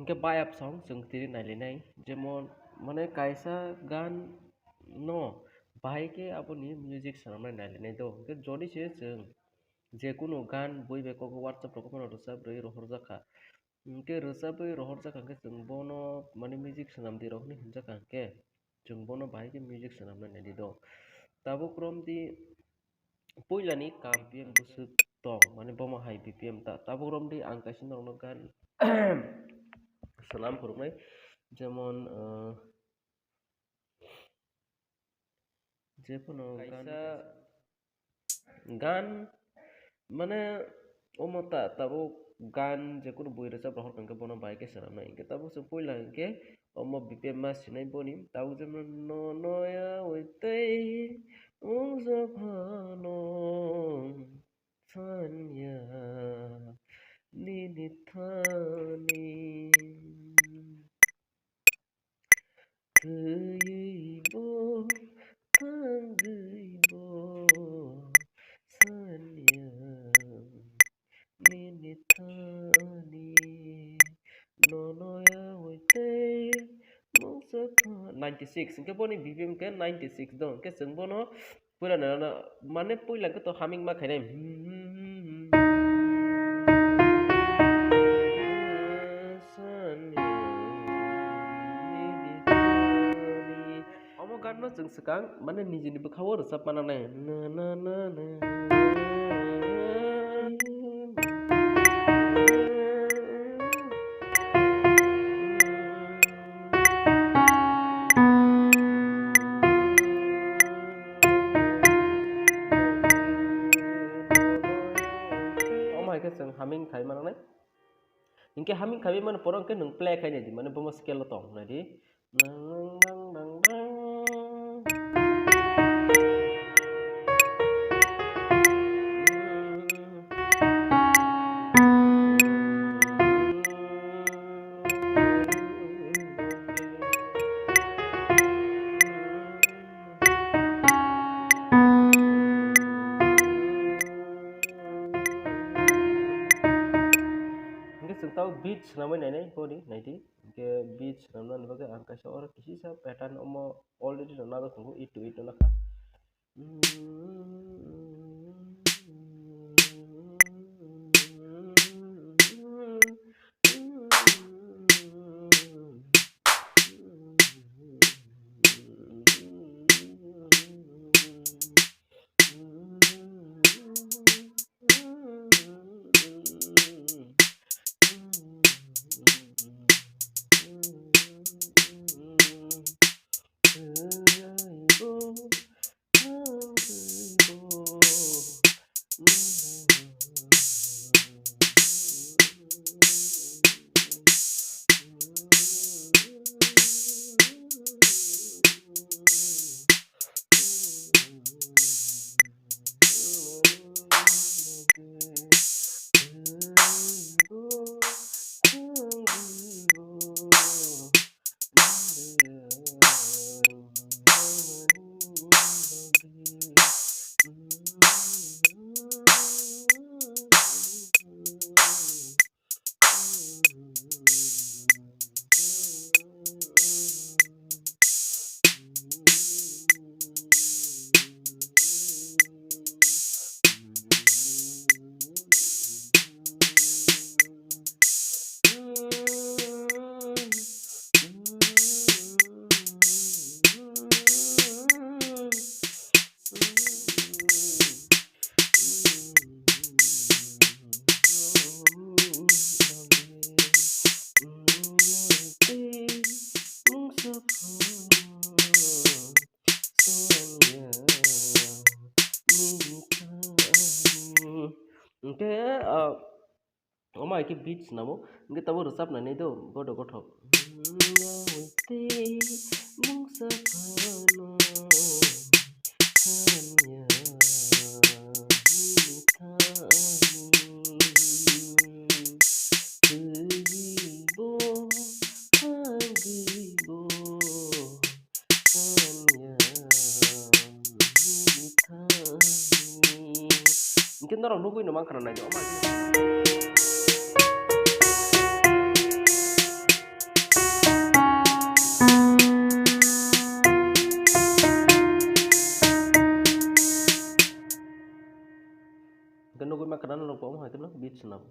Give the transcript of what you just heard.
Hingke bayap song जों tiri nailinai jemon mane kaisa gan no bahai ke aboni music sanamnai nailinai do hingke jodi se जों जेकुनु गान boi bekoko WhatsApp rok pono rwchabrwi rohorjaka hingke rwchabwi rohorjaka hingke जों bono mane music sanamdi rok hinui himjaka hingke जों bono bahai ke music sanamnai naidi do tabo kromdi puilani kam BPM busuk tong mane bomo hai BPM ta tabo kromdi ang kaisa norokno gan salam phuruknai jemon jekono kaisa gan mane omota tabo gan jekono boi rochab rohor hingke bono bahai ke sanamnai hingke tabo chong puila hingke omo BPM ma sinai boni tabo jemon no noya uitai ungjaphano sanya nini thani geibo tanggeibo sanya nini thani nonoya uitai ungjaphano 96 hingke boni BPM ke 96 do hingke जों bono puila na mane puila ke to humming ma khainai omo gan no जों swkang mane nijini bwkhao rochab mananai na na na na जों humming khai mananai hingke humming khai mane poro hingke nung play khai naidi mane bomo scale tong naidi tau beat sanamai nainai boni naidi hingke beat sanamnani bagui ang kaisa oro kisisa pattern omo already no nago tongo 8/8 no naka hingke omai ke beat sanamo hingke tabo rochapnai do bodo gothok hingke norok nugui no mangkhana naidi omai nugui makan rok pom hai beat senam